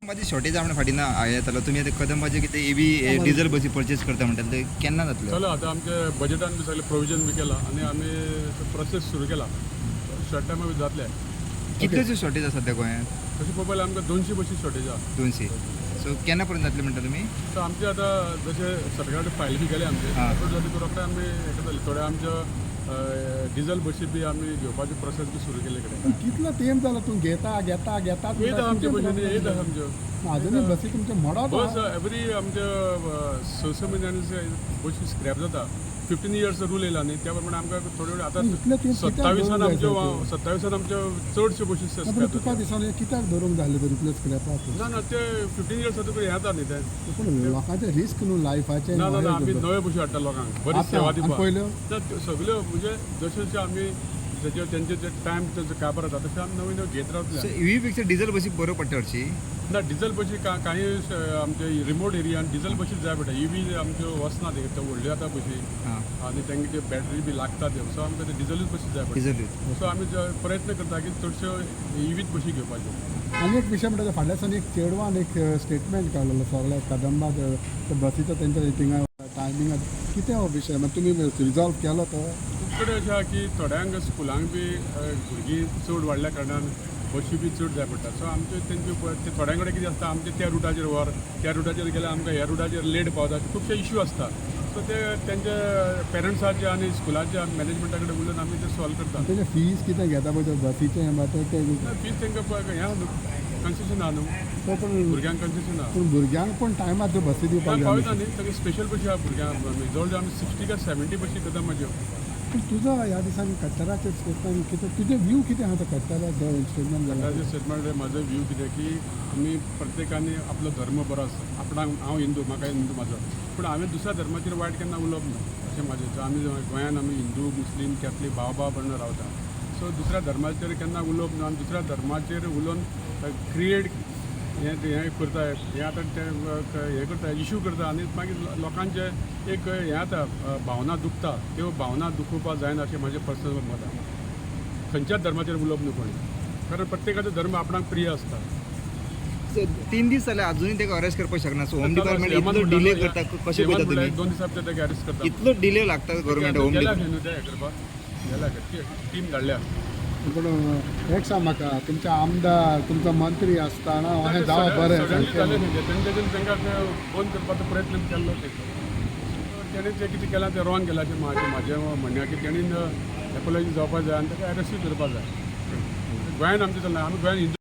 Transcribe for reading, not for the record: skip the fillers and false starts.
माझी शॉर्टेज आपण फाटी ना येतालो तुम्ही आता कदंबाचे कितें एबी डिझल बसी परचेस करता म्हणटा ते केन्ना जातलो चला आता आमच्या बजेटान बी सगळे प्रोविजन बी केला आणि आम्ही प्रोसेस सुरू केला शॉर्ट टायमा बी जातले कितलेच शॉर्टेज आसा सध्या गोंयांत तशें पळोवपाक आमकां 200 बशी शॉर्टेज आहा 200 सो केन्ना पर्यंत जातले म्हणटा तुमी सो आमचे आता जसे सरकार फायल बी केले आमचे हां. रोखडे आमी हे करतले थोडे आमच्या डिझल बशी बी आमी घेवपाची प्रोसेस बी सुरू केले कडेन कितलो टाइम जालो तूं घेता घेता घेता येता आमचे बशींनी येता आमच्यो अजूनय बसी तुमचे मोडत बस एवरी आमच्या स म्हयन्यांनी बशी स्क्रॅप जाता 15 इयर्स रूल येयला न्ही त्या प्रमाणे आमकां थोडे थोडे आतां इतले तेंप कित्याक 27 दवरूंक आमच्यो जाय 27 आमच्यो चडश्यो बशी पण स्क्रॅप तुका जाता दिसना कित्याक धरूंक जाय तर इतले स्क्रॅपाक ना ना ते 15 इयर्स तुका हे जाता न्ही ते पूण लोकांचे रिस्क न्हू लायफाचे ना ना ना आमी नव्यो बशी हाडटा लोकांक बरी सेवा दिवपाक पयल्यो सगळ्यो म्हणजे जशे जशे आमी तेंचे जे टायम तेंचो काबार जाता तशें आमी नवीन घेत सो रावतले ईव्ही पेक्षा डिझल बसी बरो पडटा हरशी ना डिझल बशी काही आमचे रिमोट एरियान डिझल बशीच जाय पडटा ईव्ही आमच्यो वचना ते व्हडल्यो जाता बशी हां आनी तांकां ते बॅटरी बी लागता त्यो सो आमकां ते डिझलूच बशी जाय पडटा डिझल सो आमी प्रयत्न करता की चडश्यो ईव्हीच बशी घेवपाच्यो आनी एक विशय म्हणटा फाटल्या दिसांनी एक चेडवान एक स्टेटमेंट काडलेलो सगळ्या कदंबाक बसीचो तेंच्या थिंगा टायमिंगाक कितें हो विशय मागीर तुमी रिजॉल्व केलो तो खूब कडेन अशें आहा की थोड्यांक स्कुलांक बी भुरगीं चड वाडल्या कारणान बशी बी चड जाय पडटा सो आमचे तेंचे ते थोड्यां कडेन कितें आसता आमचे त्या रुटाचेर व्हर त्या रुटाचेर गेल्यार आमकां ह्या रुटाचेर लेट पावता खुबशे इश्यू आसता सो ते तेंचे पेरंट्साचे आनी स्कुलाच्या मॅनेजमेंटा कडेन उलोवन आमी ते सॉल्व करता तेजे फीज कितें घेता पळय ते बसीचे मागीर ते फीज तांकां हें आहा न्हू कन्सेशन आहा न्हू पूण भुरग्यांक कन्सेशन आहा पूण भुरग्यांक पण टायमार त्यो बसी दिवपाक जाय पावयता न्ही सगळे स्पेशल बशी आहा भुरग्यांक जवळ जवळ आमी 60 काय 70 बशी करता म्हाज्यो पूण तुजो ह्या दिसांनी कट्टराचेर स्टेटमेंट कितें तुजें व्यू कितें आहा तो कट्टरा जो स्टेटमेंट जाला ताजे स्टेटमेंट म्हाजो व्यू कितें की आमी प्रत्येकानी आपलो धर्म बरो आसा आपणाक हांव हिंदू म्हाका हिंदू म्हाजो पूण हांवें दुसऱ्या धर्माचेर वायट केन्ना उलोवप ना अशें म्हाजें आमी गोंयांत आमी हिंदू मुस्लीम कॅथलीक भाव भाव भयण रावता सो दुसऱ्या धर्माचेर केन्ना उलोवप ना आनी दुसऱ्या धर्माचेर उलोवन क्रिएट हें करता हें आतां ते हें करता इश्यू करता आनी मागीर लोकांचे एक हें जाता भावना दुखता त्यो भावना दुखोवपाक जायना अशें म्हाजें पर्सनल मत आसा खंयच्याच धर्माचेर उलोवप न्हू कोणी कारण प्रत्येकाचो धर्म आपणाक प्रिय आसता 3 दीस जाले अजूनही ते अरेस्ट करपाक शकना सो होम डिपार्टमेंट इतलो डिले करता कशें पळयता तुम्ही 2 दिसां भितर तेका अरेस्ट करता इतलो डिले लागता गव्हर्मेंट होम गेल्या न्हू ते हें करपाक गेल्या टीम धाडल्या पूण एक सांग म्हाका तुमचे आमदार तुमचो मंत्री आसतना अशें जावप बरें तांकां फोन करपाचो प्रयत्न केल्लो तेणें जें कितें केलां तें रॉंग केलां अशें म्हाजें म्हणणें की तेणीन एपोलॉजी जावपाक जाय आनी ताका अरेस्टूय करपाक जाय गोंयांत आमचें चलना आमी गोंयांत हिंदू